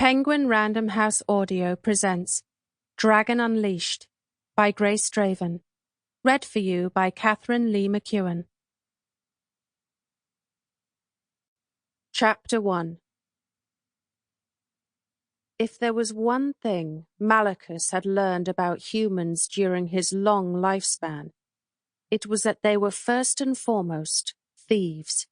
Penguin Random House Audio presents Dragon Unleashed by Grace Draven. Read for you by Katharine Lee Mcewan. Chapter 1. If there was one thing Malachus had learned about humans during his long lifespan, it was that they were first and foremost thieves.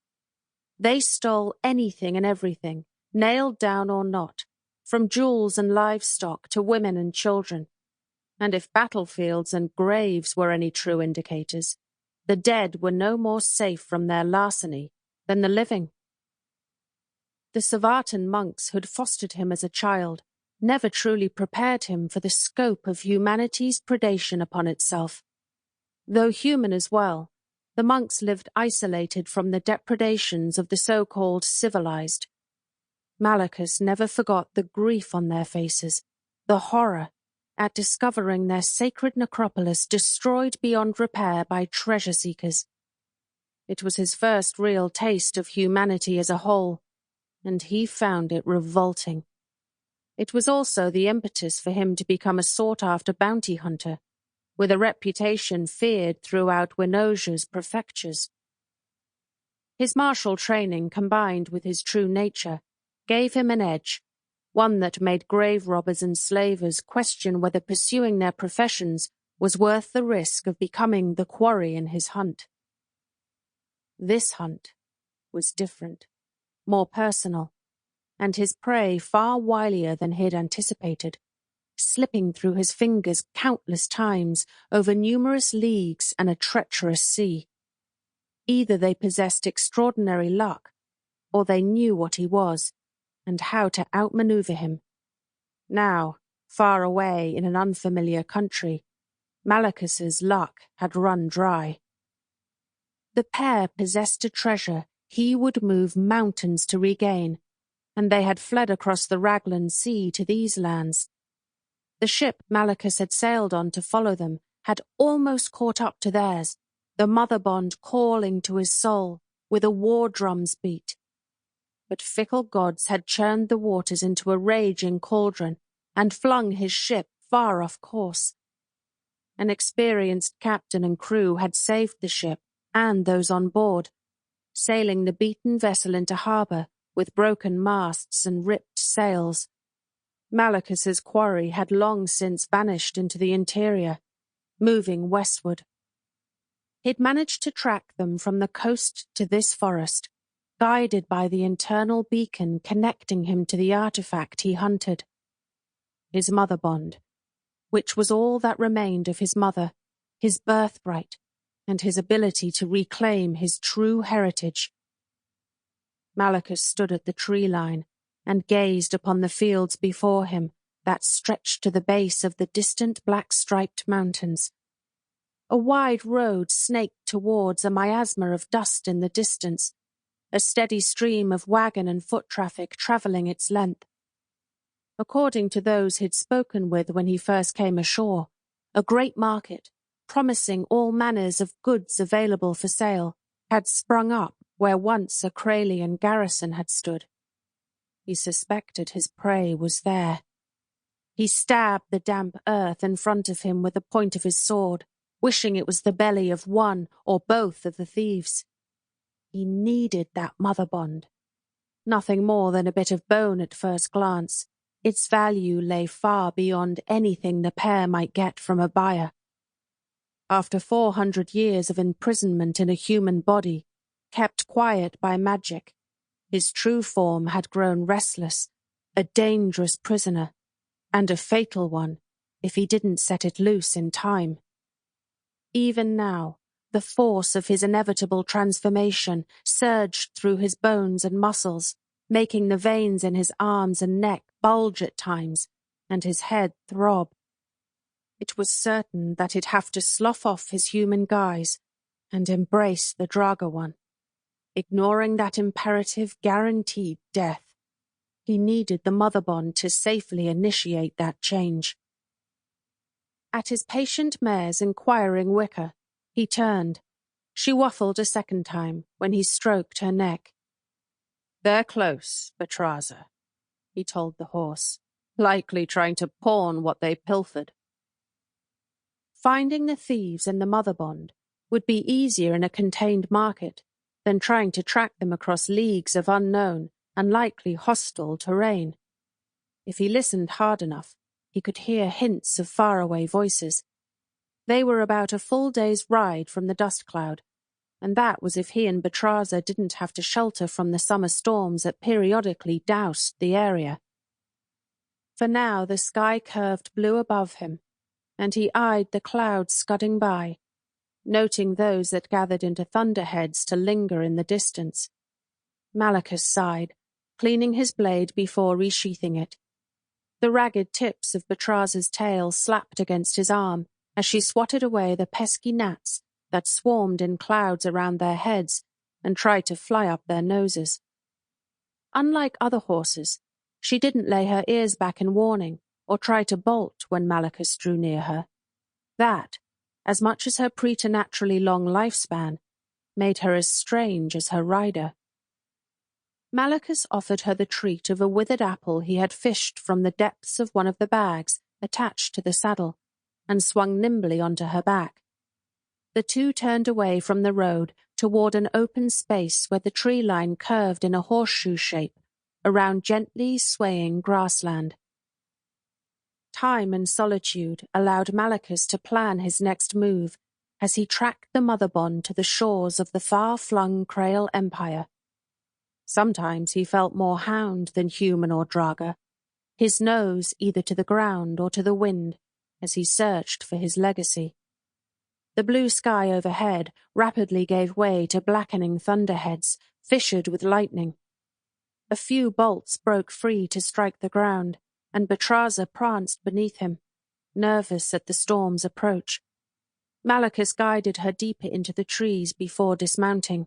They stole anything and everything, nailed down or not, from jewels and livestock to women and children. And if battlefields and graves were any true indicators, the dead were no more safe from their larceny than the living. The Sarmatian monks who'd fostered him as a child never truly prepared him for the scope of humanity's predation upon itself. Though human as well, the monks lived isolated from the depredations of the so-called civilized. Malachus never forgot the grief on their faces, the horror at discovering their sacred necropolis destroyed beyond repair by treasure-seekers. It was his first real taste of humanity as a whole, and he found it revolting. It was also the impetus for him to become a sought-after bounty hunter, with a reputation feared throughout Winosia's prefectures. His martial training combined with his true nature gave him an edge, one that made grave robbers and slavers question whether pursuing their professions was worth the risk of becoming the quarry in his hunt. This hunt was different, more personal, and his prey far wilier than he'd anticipated, slipping through his fingers countless times over numerous leagues and a treacherous sea. Either they possessed extraordinary luck, or they knew what he was, and how to outmaneuver him. Now, far away in an unfamiliar country, Malachus's luck had run dry. The pair possessed a treasure he would move mountains to regain, and they had fled across the Raglan Sea to these lands. The ship Malachus had sailed on to follow them had almost caught up to theirs, the mother bond calling to his soul with a war drum's beat. But fickle gods had churned the waters into a raging cauldron and flung his ship far off course. An experienced captain and crew had saved the ship and those on board, sailing the beaten vessel into harbour with broken masts and ripped sails. Malachus's quarry had long since vanished into the interior, moving westward. He'd managed to track them from the coast to this forest, guided by the internal beacon connecting him to the artifact he hunted. His mother bond, which was all that remained of his mother, his birthright, and his ability to reclaim his true heritage. Malachus stood at the tree line and gazed upon the fields before him that stretched to the base of the distant black-striped mountains. A wide road snaked towards a miasma of dust in the distance, a steady stream of wagon and foot traffic travelling its length. According to those he'd spoken with when he first came ashore, a great market, promising all manners of goods available for sale, had sprung up where once a Kraelian garrison had stood. He suspected his prey was there. He stabbed the damp earth in front of him with the point of his sword, wishing it was the belly of one or both of the thieves. He needed that mother bond. Nothing more than a bit of bone at first glance, its value lay far beyond anything the pair might get from a buyer. After 400 years of imprisonment in a human body, kept quiet by magic, his true form had grown restless, a dangerous prisoner, and a fatal one if he didn't set it loose in time. Even now, the force of his inevitable transformation surged through his bones and muscles, making the veins in his arms and neck bulge at times, and his head throb. It was certain that he'd have to slough off his human guise and embrace the draga one. Ignoring that imperative guaranteed death, he needed the mother bond to safely initiate that change. At his patient mare's inquiring whicker, he turned. She waffled a second time when he stroked her neck. "They're close, Betraza," he told the horse, likely trying to pawn what they pilfered. Finding the thieves in the mother bond would be easier in a contained market than trying to track them across leagues of unknown and likely hostile terrain. If he listened hard enough, he could hear hints of faraway voices. They were about a full day's ride from the dust cloud, and that was if he and Betraza didn't have to shelter from the summer storms that periodically doused the area. For now the sky curved blue above him, and he eyed the clouds scudding by, noting those that gathered into thunderheads to linger in the distance. Malachus sighed, cleaning his blade before resheathing it. The ragged tips of Betraza's tail slapped against his arm as she swatted away the pesky gnats that swarmed in clouds around their heads and tried to fly up their noses. Unlike other horses, she didn't lay her ears back in warning or try to bolt when Malachus drew near her. That, as much as her preternaturally long lifespan, made her as strange as her rider. Malachus offered her the treat of a withered apple he had fished from the depths of one of the bags attached to the saddle, and swung nimbly onto her back. The two turned away from the road toward an open space where the tree line curved in a horseshoe shape around gently swaying grassland. Time and solitude allowed Malachus to plan his next move as he tracked the mother bond to the shores of the far-flung Krael Empire. Sometimes he felt more hound than human or draga, his nose either to the ground or to the wind as he searched for his legacy. The blue sky overhead rapidly gave way to blackening thunderheads, fissured with lightning. A few bolts broke free to strike the ground, and Betraza pranced beneath him, nervous at the storm's approach. Malachus guided her deeper into the trees before dismounting.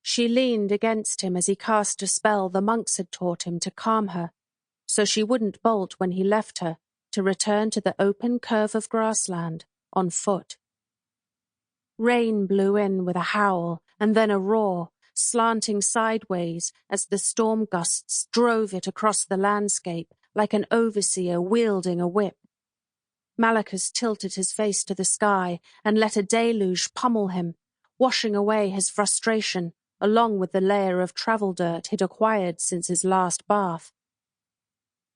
She leaned against him as he cast a spell the monks had taught him to calm her, so she wouldn't bolt when he left her to return to the open curve of grassland on foot. Rain blew in with a howl and then a roar, slanting sideways as the storm gusts drove it across the landscape like an overseer wielding a whip. Malachus tilted his face to the sky and let a deluge pummel him, washing away his frustration along with the layer of travel dirt he'd acquired since his last bath.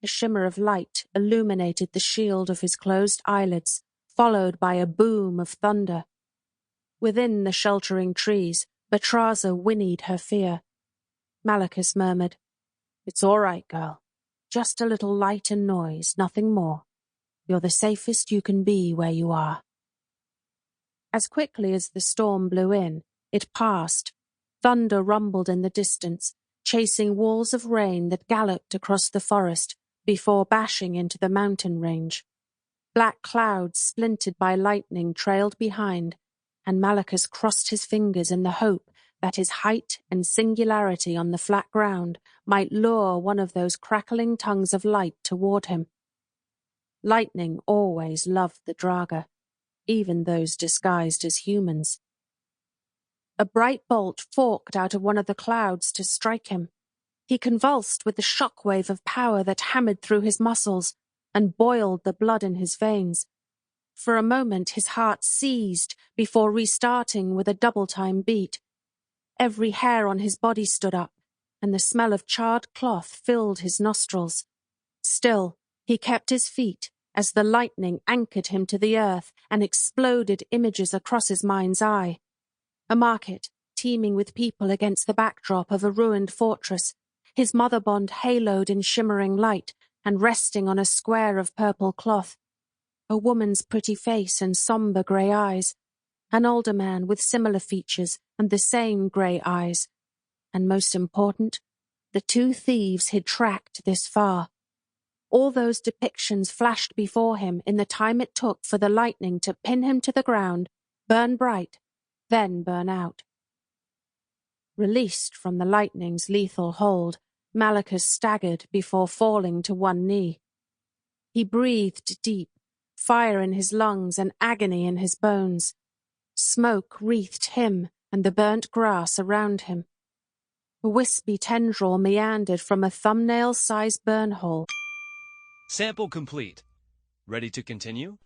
A shimmer of light illuminated the shield of his closed eyelids, followed by a boom of thunder. Within the sheltering trees, Betraza whinnied her fear. Malachus murmured, "It's all right, girl. Just a little light and noise, nothing more. You're the safest you can be where you are." As quickly as the storm blew in, it passed. Thunder rumbled in the distance, chasing walls of rain that galloped across the forest before bashing into the mountain range. Black clouds splintered by lightning trailed behind, and Malachus crossed his fingers in the hope that his height and singularity on the flat ground might lure one of those crackling tongues of light toward him. Lightning always loved the draga, even those disguised as humans. A bright bolt forked out of one of the clouds to strike him. He convulsed with the shock-wave of power that hammered through his muscles and boiled the blood in his veins. For a moment his heart seized before restarting with a double-time beat. Every hair on his body stood up, and the smell of charred cloth filled his nostrils. Still, he kept his feet as the lightning anchored him to the earth and exploded images across his mind's eye. A market, teeming with people against the backdrop of a ruined fortress, his mother bond haloed in shimmering light and resting on a square of purple cloth. A woman's pretty face and sombre grey eyes. An older man with similar features and the same grey eyes. And most important, the two thieves he'd tracked this far. All those depictions flashed before him in the time it took for the lightning to pin him to the ground, burn bright, then burn out. Released from the lightning's lethal hold, Malachus staggered before falling to one knee. He breathed deep, fire in his lungs and agony in his bones. Smoke wreathed him and the burnt grass around him. A wispy tendril meandered from a thumbnail-sized burn hole. Sample complete. Ready to continue?